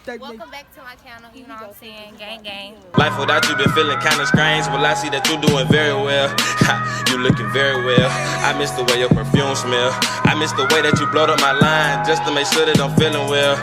Welcome back to my channel, you know what I'm saying, gang. Life without you been feeling kinda strange. Well, I see that you're doing very well. You looking very well. I miss the way your perfume smell. I miss the way that you blowed up my line just to make sure that I'm feeling well.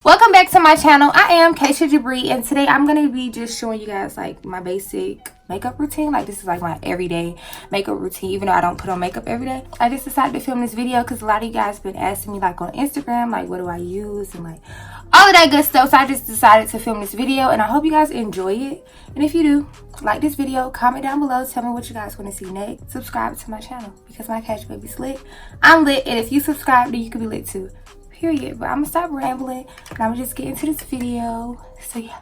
Welcome back to my channel. I am Kashia Jabre, and today I'm going to be just showing you guys like my basic makeup routine. Like this is like my everyday makeup routine, even though I don't put on makeup every day. I just decided to film this video because a lot of you guys been asking me like on Instagram, like what do I use and like all of that good stuff. So I just decided to film this video, and I hope you guys enjoy it. And if you do, like this video, comment down below, tell me what you guys want to see next. Subscribe to my channel because my Cash Baby's lit. I'm lit, and if you subscribe, then you can be lit too. Period. But I'm gonna stop rambling and I'm gonna just get into this video. So yeah.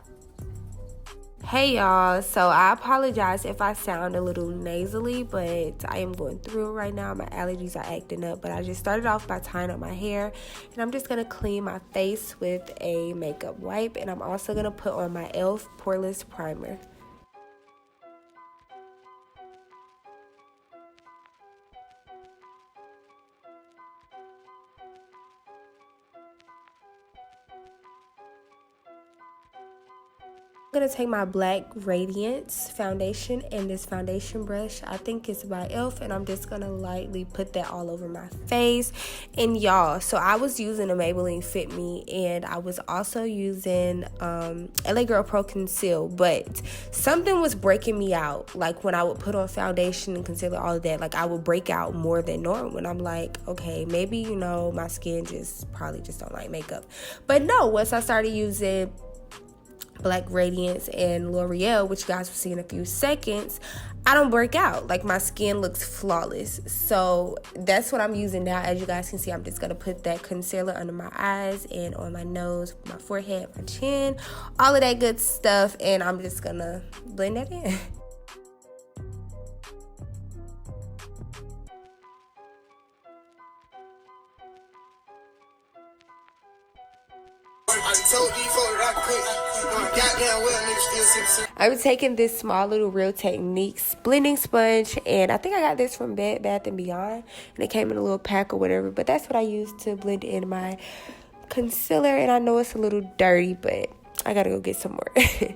Hey y'all, so I apologize if I sound a little nasally, but I am going through it right now. My allergies are acting up, but I just started off by tying up my hair, and I'm just gonna clean my face with a makeup wipe, and I'm also gonna put on my e.l.f. Poreless Primer. I'm going to take my black Radiance foundation and this foundation brush. I think it's by e.l.f. and I'm just going to lightly put that all over my face. And y'all, so I was using a Maybelline Fit Me, and I was also using LA Girl Pro Conceal, but something was breaking me out. Like when I would put on foundation and concealer, all of that, like I would break out more than normal. And I'm like, okay, maybe, you know, my skin probably just don't like makeup. But no, once I started using Black Radiance and L'Oreal, which you guys will see in a few seconds, I don't break out. Like my skin looks flawless. So that's what I'm using now. As you guys can see, I'm just going to put that concealer under my eyes and on my nose, my forehead, my chin, all of that good stuff, and I'm just going to blend that in. I'm taking this small little Real Techniques blending sponge, and I think I got this from Bed Bath & Beyond, and it came in a little pack or whatever, but that's what I use to blend in my concealer. And I know it's a little dirty, but I gotta go get some more.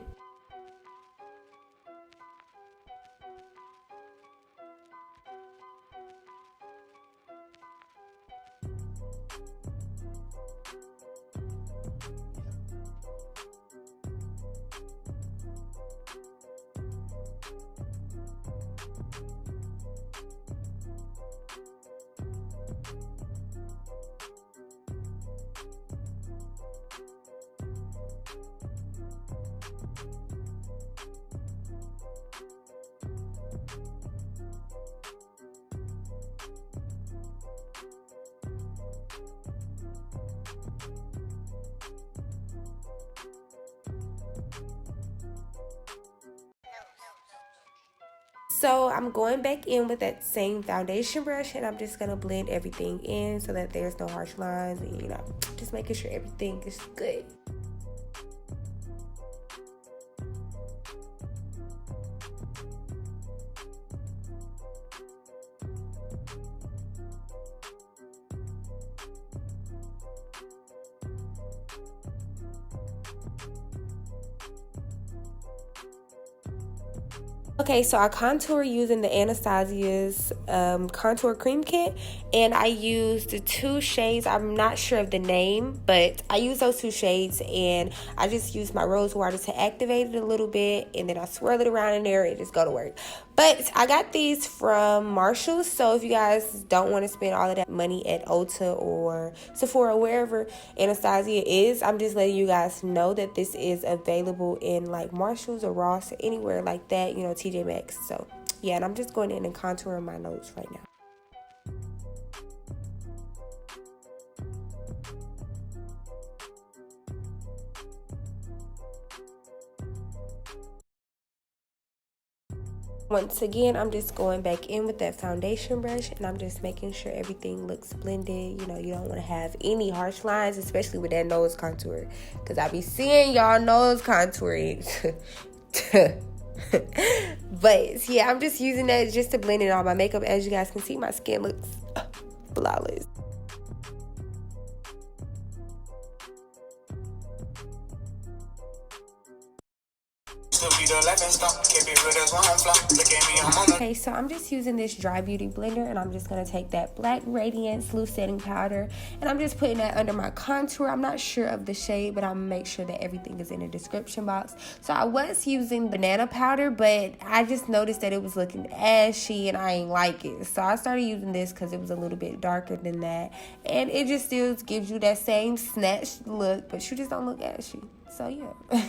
So I'm going back in with that same foundation brush, and I'm just going to blend everything in so that there's no harsh lines, and you know, just making sure everything is good. Okay, so I contour using the Anastasia's contour cream kit, and I used the two shades. I'm not sure of the name, but I used those two shades, and I just used my rose water to activate it a little bit, and then I swirl it around in there and just go to work. But I got these from Marshall's, so if you guys don't want to spend all of that money at Ulta or Sephora, wherever Anastasia is, I'm just letting you guys know that this is available in like Marshall's or Ross or anywhere like that, you know, TJ Maxx. So yeah, and I'm just going in and contouring my nose right now. Once again, I'm just going back in with that foundation brush, and I'm just making sure everything looks blended. You know, you don't want to have any harsh lines, especially with that nose contour, because I be seeing y'all nose contouring. But yeah, I'm just using that just to blend in all my makeup. As you guys can see, my skin looks flawless. Okay, so I'm just using this dry beauty blender, and I'm just gonna take that black Radiance loose setting powder, and I'm just putting that under my contour. I'm not sure of the shade, but I'm gonna make sure that everything is in the description box. So I was using banana powder, but I just noticed that it was looking ashy and I ain't like it. So I started using this because it was a little bit darker than that, and it just still gives you that same snatched look, but you just don't look ashy. So yeah.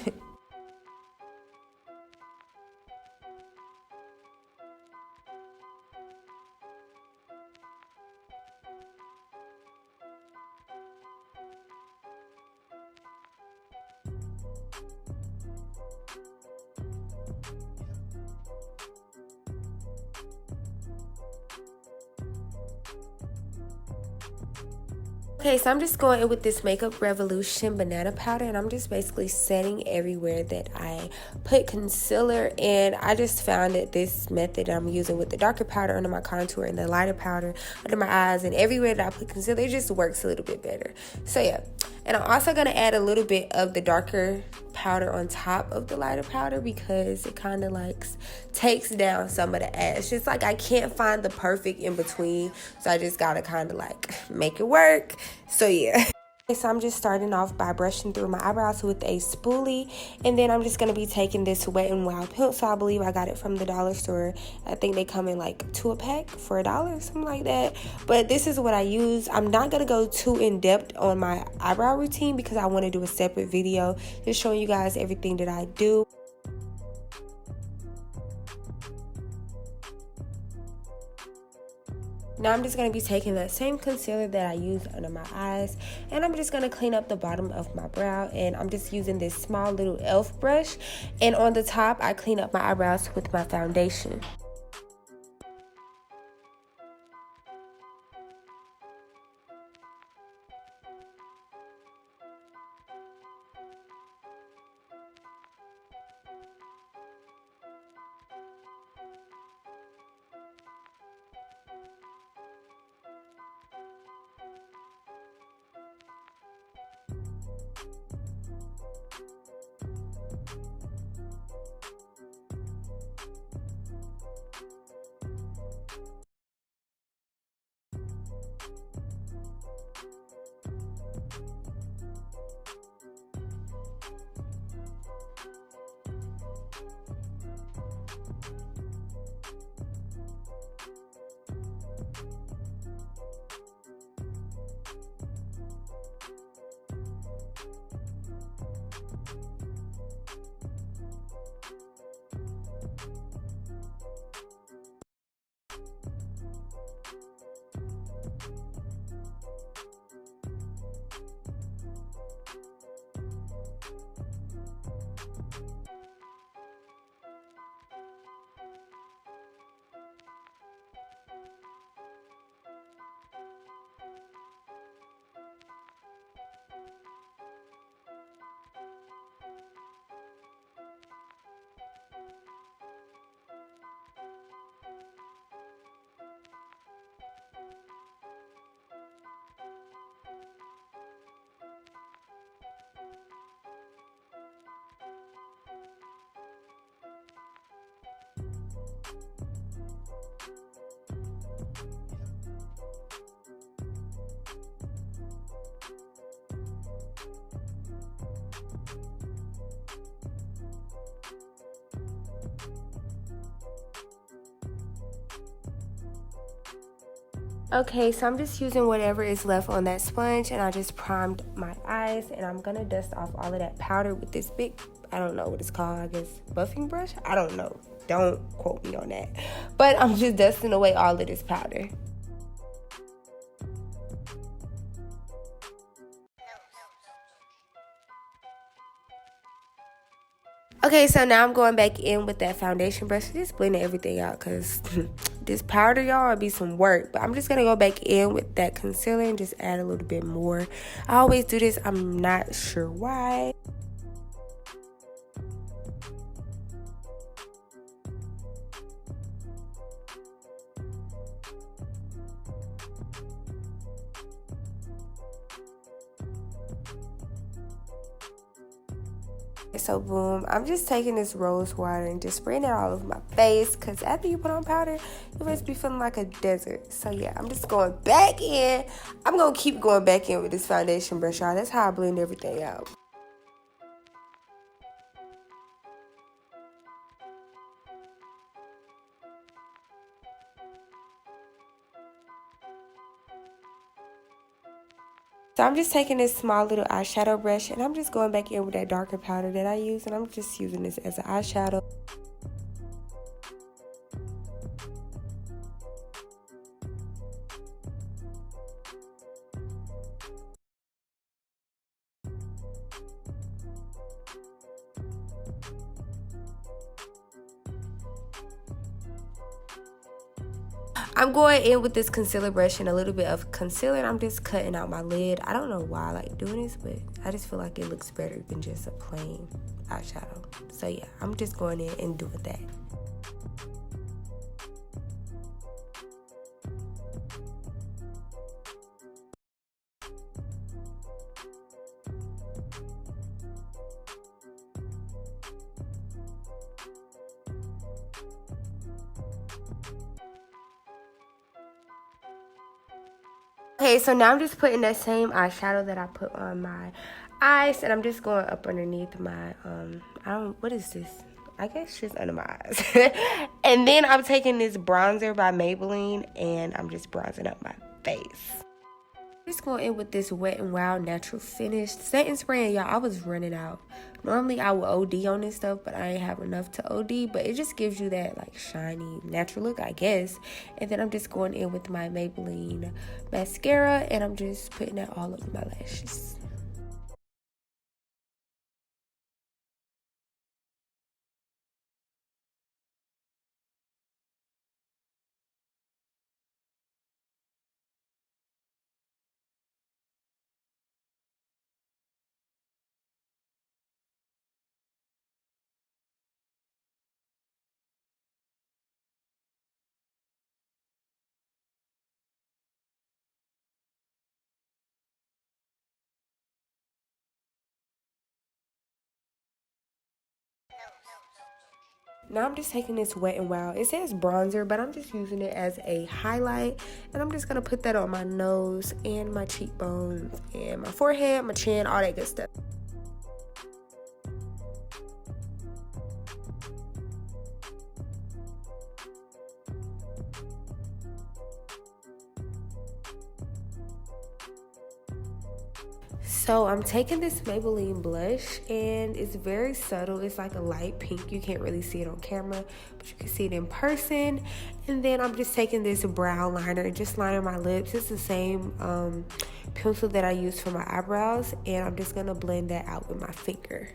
Okay, so I'm just going in with this Makeup Revolution banana powder, and I'm just basically setting everywhere that I put concealer. And I just found that this method I'm using with the darker powder under my contour and the lighter powder under my eyes and everywhere that I put concealer, it just works a little bit better. So yeah, and I'm also going to add a little bit of the darker powder on top of the lighter powder because it kind of like takes down some of the ash. It's like I can't find the perfect in between, so I just gotta kind of like make it work. So yeah. Okay, so I'm just starting off by brushing through my eyebrows with a spoolie, and then I'm just going to be taking this Wet n Wild pencil. I believe I got it from the dollar store. I think they come in like 2 a pack for $1, something like that. But this is what I use. I'm not going to go too in depth on my eyebrow routine because I want to do a separate video just showing you guys everything that I do. Now I'm just going to be taking that same concealer that I used under my eyes, and I'm just going to clean up the bottom of my brow, and I'm just using this small little e.l.f. brush, and on the top I clean up my eyebrows with my foundation. Okay, so I'm just using whatever is left on that sponge, and I just primed my eyes, and I'm gonna dust off all of that powder with this big, I don't know what it's called, I guess buffing brush? I don't know, don't quote me on that, but I'm just dusting away all of this powder. Okay, so now I'm going back in with that foundation brush, just blending everything out because this powder, y'all, will be some work. But I'm just going to go back in with that concealer and just add a little bit more. I always do this. I'm not sure why. So boom, I'm just taking this rose water and just spraying it all over my face, because after you put on powder, your face be feeling like a desert. So yeah, I'm just going back in. I'm gonna keep going back in with this foundation brush, y'all. That's how I blend everything out. So I'm just taking this small little eyeshadow brush and I'm just going back in with that darker powder that I use, and I'm just using this as an eyeshadow. I'm going in with this concealer brush and a little bit of concealer, and I'm just cutting out my lid. I don't know why I like doing this, but I just feel like it looks better than just a plain eyeshadow. So yeah, I'm just going in and doing that. Okay, so now I'm just putting that same eyeshadow that I put on my eyes, and I'm just going up underneath my, what is this? I guess just under my eyes. And then I'm taking this bronzer by Maybelline, and I'm just bronzing up my face. Just going in with this Wet n Wild Natural Finish setting spray, and y'all, I was running out. Normally I would OD on this stuff, but I ain't have enough to OD, but it just gives you that like shiny natural look, I guess. And then I'm just going in with my Maybelline mascara, and I'm just putting that all over my lashes. Now I'm just taking this Wet n Wild. It says bronzer, but I'm just using it as a highlight. And I'm just going to put that on my nose and my cheekbones and my forehead, my chin, all that good stuff. So I'm taking this Maybelline blush, and it's very subtle. It's like a light pink. You can't really see it on camera, but you can see it in person. And then I'm just taking this brow liner and just lining my lips. It's the same pencil that I use for my eyebrows, and I'm just gonna blend that out with my finger.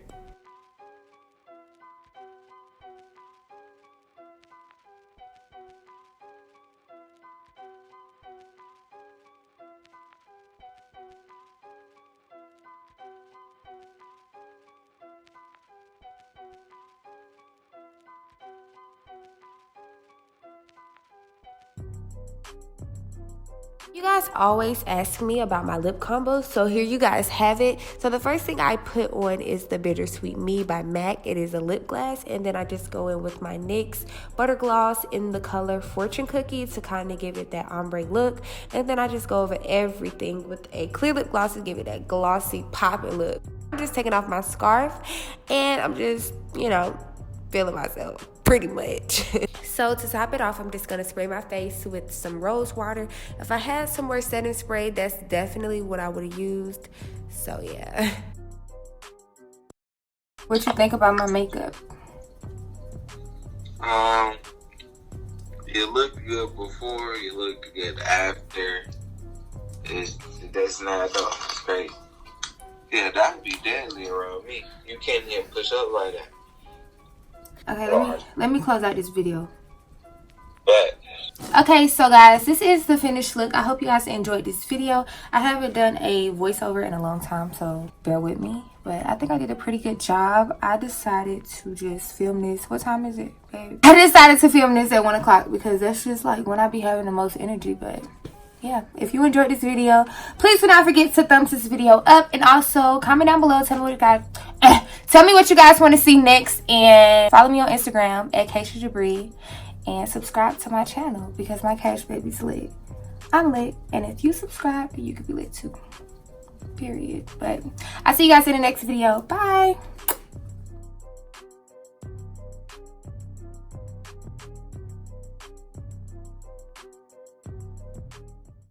You guys always ask me about my lip combos, so here you guys have it. So the first thing I put on is the Bittersweet Me by MAC. It is a lip gloss, and then I just go in with my NYX Buttergloss in the color Fortune Cookie to kind of give it that ombre look. And then I just go over everything with a clear lip gloss to give it that glossy popping look. I'm just taking off my scarf, and I'm just, you know, feeling myself pretty much. So to top it off, I'm just gonna spray my face with some rose water. If I had some more setting spray, that's definitely what I would have used. So yeah. What you think about my makeup? You looked good before, you looked good after. That's not at all. It's crazy. Yeah, that would be deadly around me. You can't even push up like that. Okay, let me close out this video. But okay, so guys, this is the finished look. I hope you guys enjoyed this video. I haven't done a voiceover in a long time, so bear with me, but I think I did a pretty good job. I decided to just film this. What time is it, babe? I decided to film this at 1 o'clock because that's just like when I be having the most energy, but yeah, if you enjoyed this video, please do not forget to thumbs this video up, and also comment down below. Tell me what you guys tell me what you guys want to see next, and follow me on Instagram at Kashia Jabre, and subscribe to my channel because my Cash Baby's lit. I'm lit, and if you subscribe, you could be lit too. Period. But I'll see you guys in the next video. Bye.